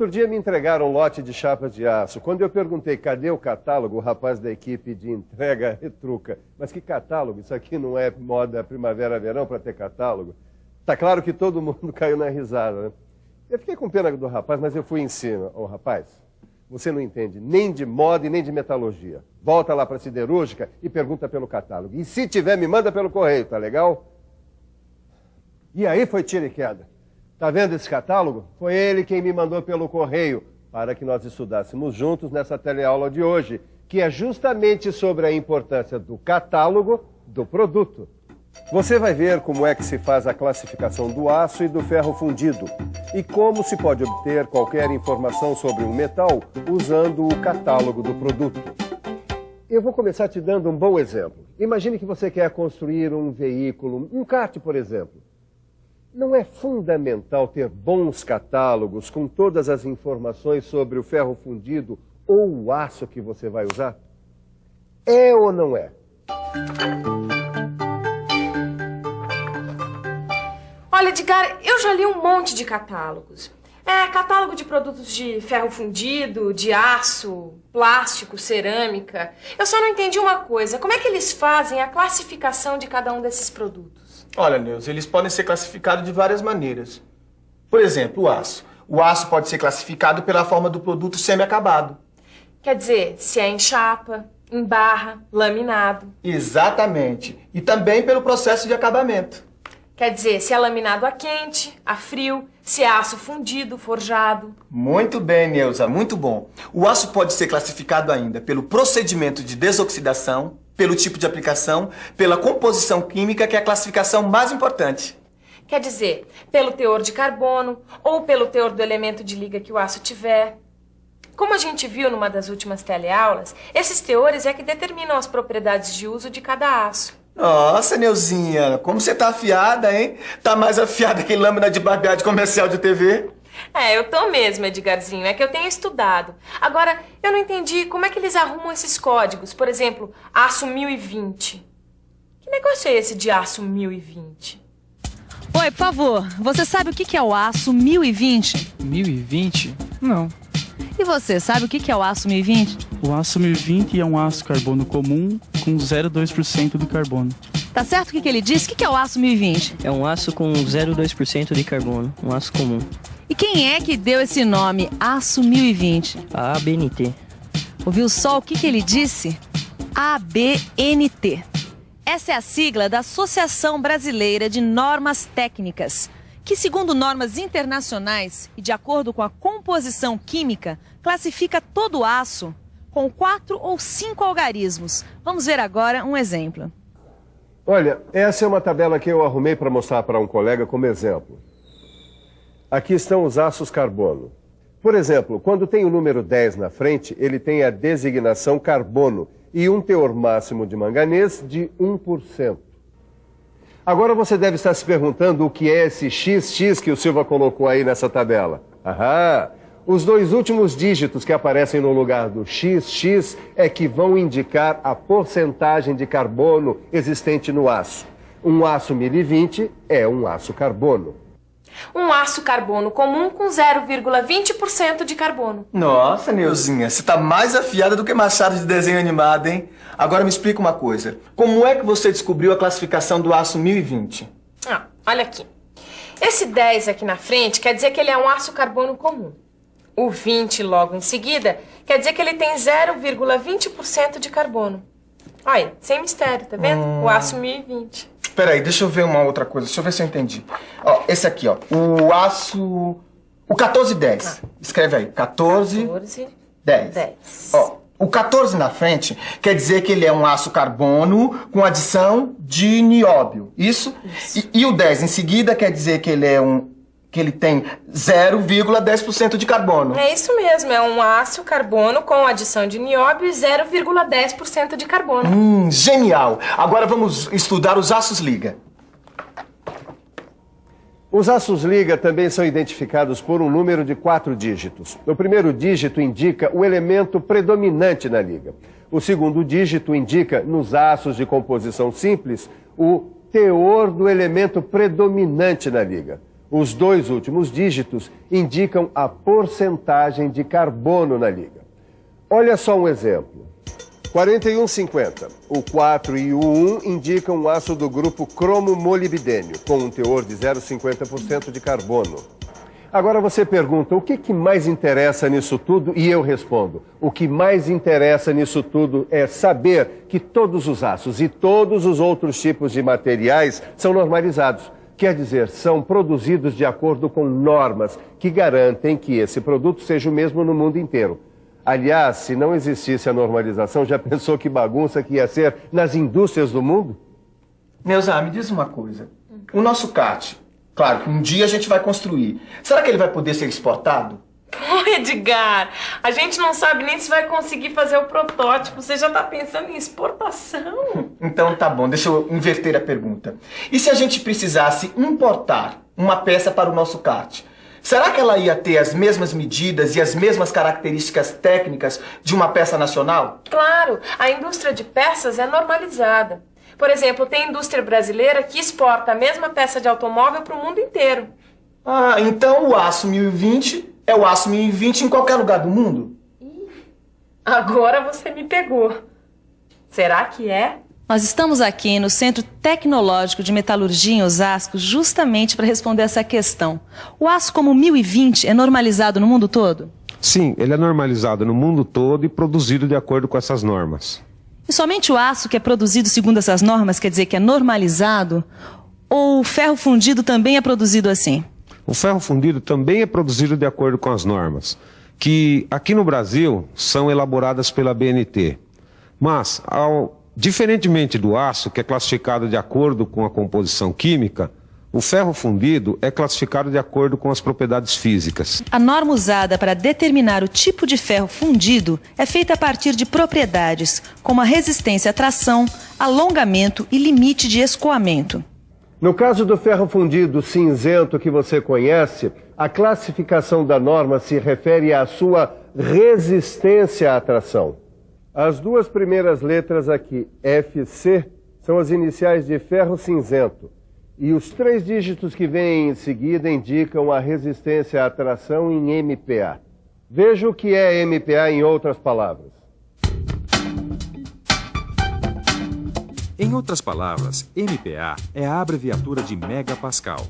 Outro dia me entregaram um lote de chapas de aço. Quando eu perguntei cadê o catálogo, o rapaz da equipe de entrega retruca. Mas que catálogo? Isso aqui não é moda primavera-verão para ter catálogo? Tá claro que todo mundo caiu na risada, né? Eu fiquei com pena do rapaz, mas eu fui em cima. Ô, rapaz, você não entende nem de moda e nem de metalurgia. Volta lá para a siderúrgica e pergunta pelo catálogo. E se tiver, me manda pelo correio, tá legal? E aí foi tiro e queda. Tá vendo esse catálogo? Foi ele quem me mandou pelo correio para que nós estudássemos juntos nessa teleaula de hoje, que é justamente sobre a importância do catálogo do produto. Você vai ver como é que se faz a classificação do aço e do ferro fundido e como se pode obter qualquer informação sobre um metal usando o catálogo do produto. Eu vou começar te dando um bom exemplo. Imagine que você quer construir um veículo, um kart, por exemplo. Não é fundamental ter bons catálogos com todas as informações sobre o ferro fundido ou o aço que você vai usar? É ou não é? Olha, Edgar, eu já li um monte de catálogos. Catálogo de produtos de ferro fundido, de aço, plástico, cerâmica. Eu só não entendi uma coisa. Como é que eles fazem a classificação de cada um desses produtos? Olha, Neuza, eles podem ser classificados de várias maneiras. Por exemplo, o aço. O aço pode ser classificado pela forma do produto semi-acabado. Quer dizer, se é em chapa, em barra, laminado. Exatamente. E também pelo processo de acabamento. Quer dizer, se é laminado a quente, a frio, se é aço fundido, forjado. Muito bem, Neuza, muito bom. O aço pode ser classificado ainda pelo procedimento de desoxidação, pelo tipo de aplicação, pela composição química, que é a classificação mais importante. Quer dizer, pelo teor de carbono ou pelo teor do elemento de liga que o aço tiver. Como a gente viu numa das últimas teleaulas, esses teores é que determinam as propriedades de uso de cada aço. Nossa, Neuzinha, como você tá afiada, hein? Tá mais afiada que lâmina de barbear de comercial de TV. Eu tô mesmo, Edgarzinho. É que eu tenho estudado. Agora, eu não entendi como é que eles arrumam esses códigos. Por exemplo, aço 1020. Que negócio é esse de aço 1020? Oi, por favor, você sabe o que é o aço 1020? 1020? Não. E você, sabe o que é o aço 1020? O aço 1020 é um aço carbono comum com 0,2% de carbono. Tá certo o que ele disse? O que é o aço 1020? É um aço com 0,2% de carbono, um aço comum. E quem é que deu esse nome, aço 1020? A ABNT. Ouviu só o que ele disse? ABNT. Essa é a sigla da Associação Brasileira de Normas Técnicas, que, segundo normas internacionais e de acordo com a composição química, classifica todo o aço com 4 ou 5 algarismos. Vamos ver agora um exemplo. Olha, essa é uma tabela que eu arrumei para mostrar para um colega como exemplo. Aqui estão os aços carbono. Por exemplo, quando tem o número 10 na frente, ele tem a designação carbono e um teor máximo de manganês de 1%. Agora você deve estar se perguntando o que é esse XX que o Silva colocou aí nessa tabela. Os dois últimos dígitos que aparecem no lugar do XX é que vão indicar a porcentagem de carbono existente no aço. Um aço 1020 é um aço carbono. Um aço carbono comum com 0,20% de carbono. Nossa, Neuzinha, você tá mais afiada do que Machado de desenho animado, hein? Agora me explica uma coisa. Como é que você descobriu a classificação do aço 1020? Olha aqui. Esse 10 aqui na frente quer dizer que ele é um aço carbono comum. O 20 logo em seguida quer dizer que ele tem 0,20% de carbono. Olha, sem mistério, tá vendo? O aço 1020. Peraí, deixa eu ver uma outra coisa. Deixa eu ver se eu entendi. Ó, esse aqui, ó. O aço... O 1410. Escreve aí. 1410. Ó, o 14 na frente quer dizer que ele é um aço carbono com adição de nióbio. Isso? E o 10 em seguida quer dizer que ele é que ele tem 0,10% de carbono. É isso mesmo, é um aço carbono com adição de nióbio e 0,10% de carbono. Genial! Agora vamos estudar os aços liga. Os aços liga também são identificados por um número de 4 dígitos. O primeiro dígito indica o elemento predominante na liga. O segundo dígito indica, nos aços de composição simples, o teor do elemento predominante na liga. Os dois últimos dígitos indicam a porcentagem de carbono na liga. Olha só um exemplo. 4150. O 4 e o 1 indicam um aço do grupo cromo-molibdênio, com um teor de 0,50% de carbono. Agora você pergunta, o que mais interessa nisso tudo? E eu respondo, o que mais interessa nisso tudo é saber que todos os aços e todos os outros tipos de materiais são normalizados. Quer dizer, são produzidos de acordo com normas que garantem que esse produto seja o mesmo no mundo inteiro. Aliás, se não existisse a normalização, já pensou que bagunça que ia ser nas indústrias do mundo? Neuza, me diz uma coisa. O nosso kart, claro que um dia a gente vai construir. Será que ele vai poder ser exportado? Ô, Edgar, a gente não sabe nem se vai conseguir fazer o protótipo. Você já tá pensando em exportação? Então tá bom, deixa eu inverter a pergunta. E se a gente precisasse importar uma peça para o nosso kart? Será que ela ia ter as mesmas medidas e as mesmas características técnicas de uma peça nacional? Claro, a indústria de peças é normalizada. Por exemplo, tem indústria brasileira que exporta a mesma peça de automóvel para o mundo inteiro. Ah, então o aço 1020 é o aço 1020 em qualquer lugar do mundo? Agora você me pegou. Será que é? Nós estamos aqui no Centro Tecnológico de Metalurgia em Osasco justamente para responder essa questão. O aço como 1020 é normalizado no mundo todo? Sim, ele é normalizado no mundo todo e produzido de acordo com essas normas. E somente o aço que é produzido segundo essas normas quer dizer que é normalizado? Ou o ferro fundido também é produzido assim? O ferro fundido também é produzido de acordo com as normas, que aqui no Brasil são elaboradas pela BNT. Mas, diferentemente do aço, que é classificado de acordo com a composição química, o ferro fundido é classificado de acordo com as propriedades físicas. A norma usada para determinar o tipo de ferro fundido é feita a partir de propriedades, como a resistência à tração, alongamento e limite de escoamento. No caso do ferro fundido cinzento que você conhece, a classificação da norma se refere à sua resistência à tração. As duas primeiras letras aqui, FC, são as iniciais de ferro cinzento. E os 3 dígitos que vêm em seguida indicam a resistência à tração em MPa. Veja o que é MPa em outras palavras. Em outras palavras, MPa é a abreviatura de megapascal.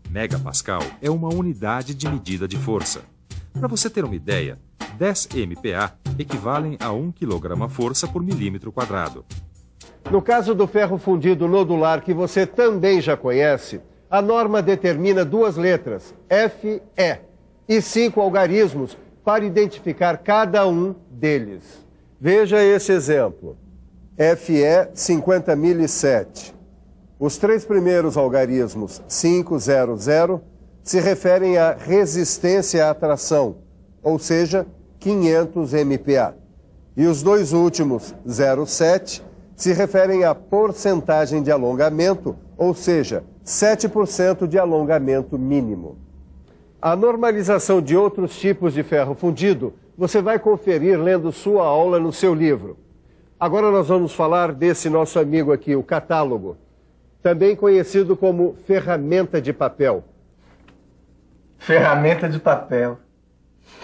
Megapascal é uma unidade de medida de força. Para você ter uma ideia, 10 MPa equivalem a 1 kg-força por milímetro quadrado. No caso do ferro fundido nodular, que você também já conhece, a norma determina 2 letras, FE, e 5 algarismos para identificar cada um deles. Veja esse exemplo. FE 50.007. Os 3 primeiros algarismos, 500, se referem à resistência à tração, ou seja, 500 MPa. E os 2 últimos, 07, se referem à porcentagem de alongamento, ou seja, 7% de alongamento mínimo. A normalização de outros tipos de ferro fundido você vai conferir lendo sua aula no seu livro. Agora nós vamos falar desse nosso amigo aqui, o catálogo, também conhecido como ferramenta de papel. Ferramenta de papel.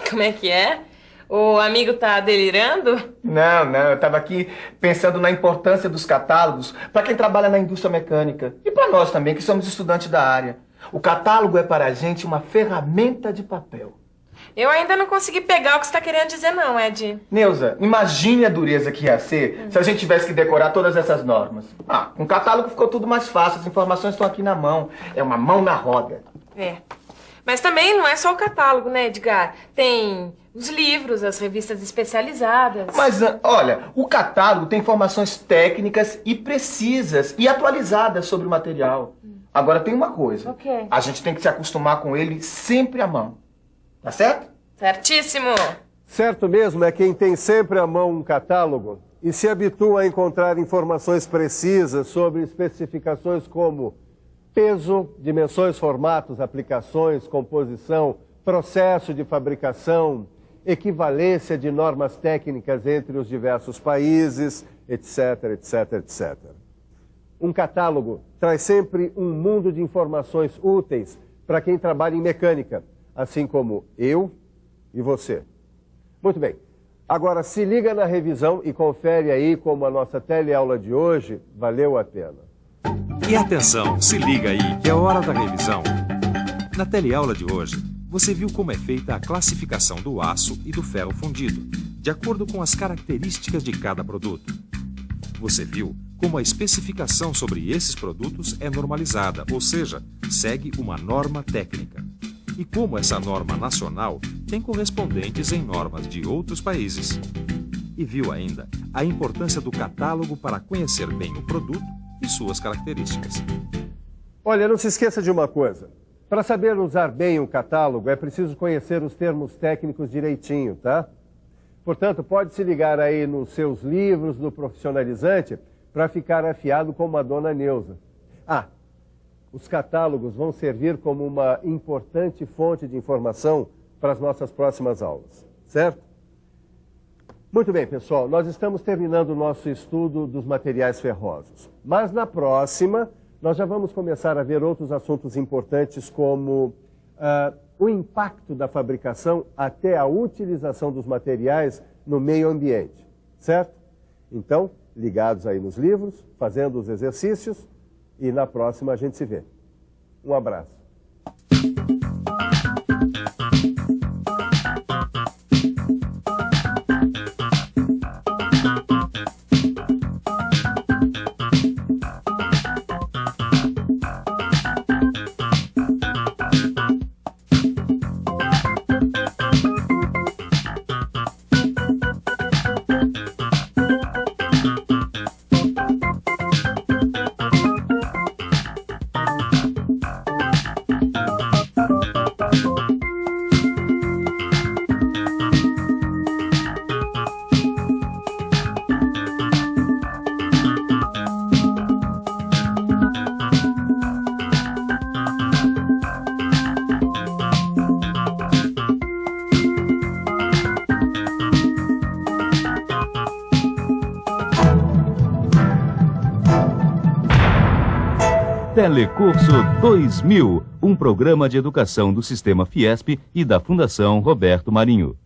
Como é que é? O amigo tá delirando? Não, eu estava aqui pensando na importância dos catálogos para quem trabalha na indústria mecânica e para nós também, que somos estudantes da área. O catálogo é para a gente uma ferramenta de papel. Eu ainda não consegui pegar o que você está querendo dizer não, Ed. Neuza, imagine a dureza que ia ser se a gente tivesse que decorar todas essas normas. Com o catálogo ficou tudo mais fácil, as informações estão aqui na mão. É uma mão na roda. É. Mas também não é só o catálogo, né, Edgar? Tem os livros, as revistas especializadas. Mas, olha, o catálogo tem informações técnicas e precisas e atualizadas sobre o material. Agora tem uma coisa. O quê? A gente tem que se acostumar com ele sempre à mão. Tá certo? Certíssimo. Certo mesmo é quem tem sempre à mão um catálogo e se habitua a encontrar informações precisas sobre especificações como peso, dimensões, formatos, aplicações, composição, processo de fabricação, equivalência de normas técnicas entre os diversos países, etc, etc, etc. Um catálogo traz sempre um mundo de informações úteis para quem trabalha em mecânica, assim como eu e você. Muito bem. Agora, se liga na revisão e confere aí como a nossa teleaula de hoje valeu a pena. E atenção, se liga aí, que é hora da revisão. Na teleaula de hoje, você viu como é feita a classificação do aço e do ferro fundido, de acordo com as características de cada produto. Você viu como a especificação sobre esses produtos é normalizada, ou seja, segue uma norma técnica. E como essa norma nacional tem correspondentes em normas de outros países. E viu ainda a importância do catálogo para conhecer bem o produto e suas características. Olha, não se esqueça de uma coisa. Para saber usar bem um catálogo, é preciso conhecer os termos técnicos direitinho, tá? Portanto, pode se ligar aí nos seus livros do profissionalizante para ficar afiado como a dona Neuza. Ah, os catálogos vão servir como uma importante fonte de informação para as nossas próximas aulas, certo? Muito bem, pessoal, nós estamos terminando o nosso estudo dos materiais ferrosos. Mas na próxima, nós já vamos começar a ver outros assuntos importantes como o impacto da fabricação até a utilização dos materiais no meio ambiente, certo? Então, ligados aí nos livros, fazendo os exercícios e na próxima a gente se vê. Um abraço. Telecurso 2000, um programa de educação do Sistema Fiesp e da Fundação Roberto Marinho.